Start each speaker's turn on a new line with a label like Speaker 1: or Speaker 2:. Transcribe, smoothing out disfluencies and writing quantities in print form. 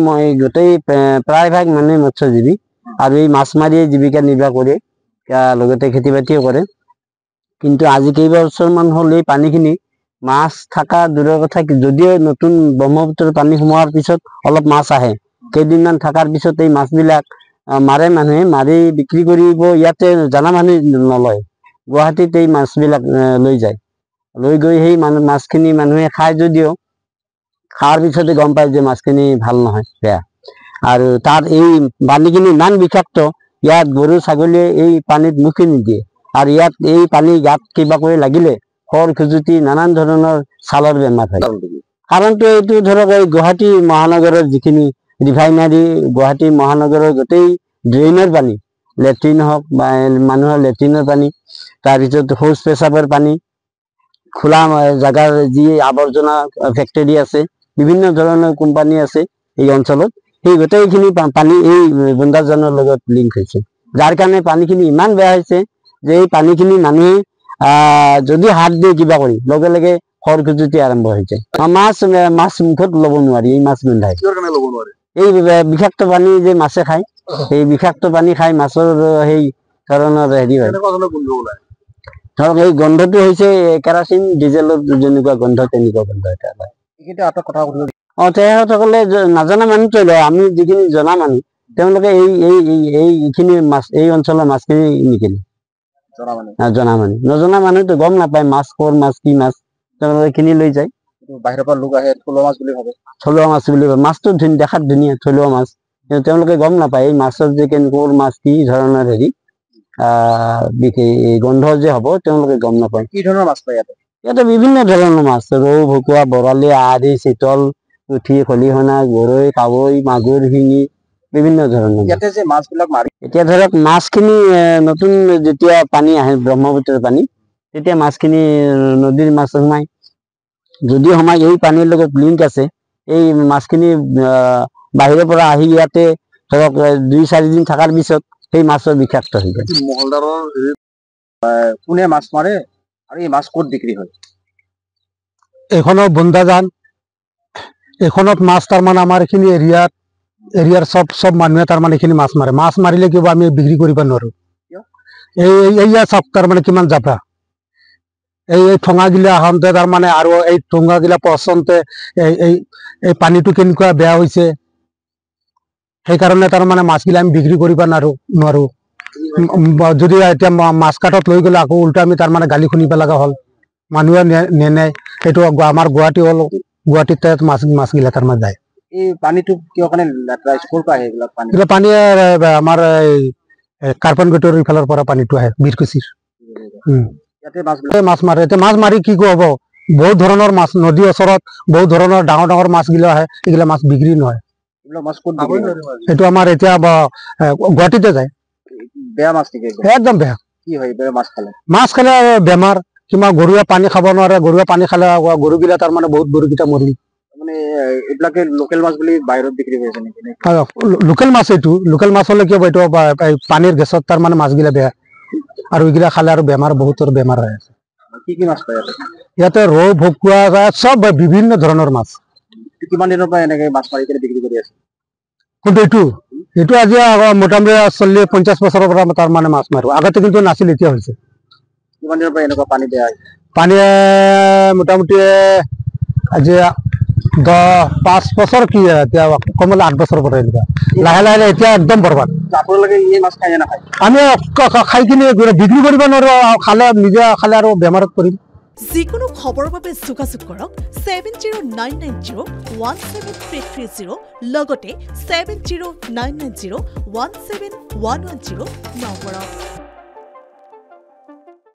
Speaker 1: মই গোটেই প্ৰায়ভাগ মানুহে মৎস্যজীৱী আৰু এই মাছ মাৰিয়ে জীৱিকা নিৰ্বাহ কৰে, লগতে খেতি বাতিও কৰে। কিন্তু আজি কেইবছৰমান হ'ল এই পানীখিনি মাছ থকা দূৰৰ কথা, যদিও নতুন ব্ৰহ্মপুত্ৰৰ পানী সোমোৱাৰ পিছত অলপ মাছ আহে, কেইদিনমান থকাৰ পিছত এই মাছবিলাক মাৰে মানুহে, মাৰি বিক্ৰী কৰিব ইয়াতে জনা মানুহ নলয়, গুৱাহাটীত এই মাছবিলাক লৈ যায়, লৈ গৈ সেই মাছখিনি মানুহে খায়, যদিও খোৱাৰ পিছতে গম পায় যে মাছখিনি ভাল নহয়, বেয়া। আৰু তাত এই পানীখিনি ইমান বিষাক্ত, ইয়াত গৰু ছাগলীয়ে এই পানীত মুখে নিদিয়ে, আৰু ইয়াত এই পানী গাত কিবা কৰি লাগিলে খৰ খুজুতি নানান ধৰণৰ ছালৰ বেমাৰ হয়। কাৰণটো এইটো ধৰক এই গুৱাহাটী মহানগৰৰ যিখিনি ৰিফাইনাৰী, গুৱাহাটী মহানগৰৰ গোটেই ড্ৰেইনৰ পানী, লেট্ৰিন হওক বা মানুহৰ লেট্ৰিনৰ পানী, তাৰপিছত শৌচ পেচাবৰ পানী, খোলা জাগাৰ যি আৱৰ্জনা ফেক্টৰী আছে, বিভিন্ন ধৰণৰ কোম্পানী আছে এই অঞ্চলত, সেই গোটেইখিনি পানী এই বন্দাজনৰ লগত লিংক হৈছে, যাৰ কাৰণে পানীখিনি ইমান বেয়া হৈছে যে এই পানীখিনি মানুহে যদি হাত দিয়ে কিবা কৰি লগে লগে খৰ খুজুতি আৰম্ভ হৈ যায়। মাছ মুখত ল'ব নোৱাৰি, এই মাছ গোন্ধাই। এই বিষাক্ত পানী যে মাছে খায়, সেই বিষাক্ত পানী খাই মাছৰ সেই ধৰণৰ হেৰি হয়। ধৰক এই গন্ধটো হৈছে কেৰাচিন ডিজেলৰ যেনেকুৱা গন্ধ, তেনেকুৱা গন্ধ এটা হয়। তেখেতসকলে নাজানা মানুহটো লয়, আমি যিখিনি জনা মানুহ তেওঁলোকে এইখিনি মাছ, এই অঞ্চলৰ মাছখিনি নিকিনে। জনা মানুহ, নজনা মানুহতো গম নাপায় মাছ কৰ মাছ, কি মাছ, তেওঁলোকে কিনি লৈ যায়। বাহিৰৰ পৰা লোক আহে, থলুৱা মাছ বুলি ভাবে, থলুৱা মাছ বুলি ভাবে। মাছটো দেখাত ধুনীয়া, থলুৱা মাছ, কিন্তু তেওঁলোকে গম নাপায় এই মাছৰ যে কেনেকুৱা মাছ, কি ধৰণৰ হেৰি গন্ধ যে হ'ব, তেওঁলোকে গম নাপায়। কি ধৰণৰ মাছ পায় ইয়াতে? ইয়াতে বিভিন্ন ধৰণৰ মাছ, ৰৌ, ভকুৱা, বৰালি, আৰি, চিতল, পুঠি, খলিহনা, গৰৈ, কাৱৈ, মাগুৰ, শিঙি, বিভিন্ন ধৰণৰ। ইয়াতে যে মাছবিলাক মাৰি, এতিয়া ধৰক মাছখিনি নতুন যেতিয়া পানী আহে ব্ৰহ্মপুত্ৰৰ পানী, তেতিয়া মাছখিনি নদীৰ মাছ সোমায়, যদি সোমায় এই পানীৰ লগত লিংক আছে, এই মাছখিনি বাহিৰৰ পৰা আহি ইয়াতে ধৰক 2-4 দিন থকাৰ পিছত সেই মাছৰ বিষাক্ত হৈ যায়। কোনে মাছ মাৰে আৰু এই মাছ ক'ত বিক্ৰী হয়?
Speaker 2: এইখনৰ বন্দাজান, এইখনত মাছ তাৰমানে আমাৰ এইখিনি এৰিয়াৰ চব মানুহে তাৰমানে এইখিনি মাছ মাৰে। মাছ মাৰিলে কিবা আমি বিক্ৰী কৰিব নোৱাৰো। এইয়া চাওক তাৰমানে কিমান জাপা, এই ঠঙাগিলা আহোঁতে তাৰমানে, আৰু এই ঠঙাগিলা পচনতে এই পানীটো কেনেকুৱা বেয়া হৈছে, সেইকাৰণে তাৰমানে মাছগিলা আমি বিক্ৰী কৰিব নোৱাৰো। যদি এতিয়া মাছ কাটত লৈ গ'লে আকৌ উল্টা আমি তাৰমানে গালি শুনিব লগা হ'ল, মানুহে নেনে। সেইটো আমাৰ গুৱাহাটী হ'ল, গুৱাহাটীতে মাছগিলা তাৰমানে যায়।
Speaker 1: এই পানীটো কিয় কাৰণে লেতেৰা, স্কুল পৰা আহে এইবিলাক পানী?
Speaker 2: এইবিলাক পানী আমাৰ কাৰ্পন গেটৰ ইফালৰ পৰা পানীটো আহে, বীৰকুচিৰ। মাছ মাৰে, এতিয়া মাছ মাৰি কি হ'ব, বহুত ধৰণৰ মাছ, নদীৰ ওচৰত বহুত ধৰণৰ ডাঙৰ ডাঙৰ মাছগিলা আহে, এইগিলা মাছ বিক্ৰী নহয়। সেইটো আমাৰ এতিয়া গুৱাহাটীতে যায়।
Speaker 1: বেয়া মাছ নেকি?
Speaker 2: একদম বেয়া।
Speaker 1: কি হয় মাছ খালে?
Speaker 2: মাছ খালে বেমাৰ, কিবা গৰুৱে পানী খাব নোৱাৰে, গৰুৱে পানী খালে গৰুগিলা তাৰমানে বহুত গৰুকেইটা মৰি।
Speaker 1: মানে এইবিলাকে লোকেল মাছ বুলি বাহিৰত বিক্ৰী হৈ আছে নেকি?
Speaker 2: লোকেল মাছ, এইটো লোকেল মাছ হলে কি হ'ব, এইটো পানীৰ গেছত তাৰমানে মাছগিলা বেয়া, আৰু এইগিলা খালে আৰু বেমাৰ, বহুতৰ বেমাৰ হৈ আছে।
Speaker 1: কি কি মাছ পায়
Speaker 2: ইয়াতে? ৰৌ, ভকুৱা, চব বিভিন্ন ধৰণৰ মাছ।
Speaker 1: কিমান দিনৰ পৰা এনেকে মাছ মাৰি বিক্ৰী কৰি আছে?
Speaker 2: কিন্তু এইটো আজি মোটামুটি 40-50 বছৰৰ পৰা তাৰমানে মাছ মাৰো, আগতে কিন্তু নাছিল, এতিয়া হৈছে।
Speaker 1: কিমান দিনৰ পৰা এনেকুৱা পানী বেয়া?
Speaker 2: পানী মোটামুটি আজি 5 বছৰ, কি এতিয়া কমলে 8 বছৰৰ পৰা এনেকুৱা, লাহে লাহে এতিয়া একদম বৰবাদ।
Speaker 1: আপোনালোকে এই মাছ খাই নাখায়?
Speaker 2: আমি খাই কিনে বিক্ৰী কৰিব নোৱাৰো, খালে নিজে খালে আৰু বেমাৰত পৰিম।
Speaker 3: যিকোনো খবৰৰ বাবে যোগাযোগ কৰক 7099017330, লগতে 7099017110 নম্বৰত।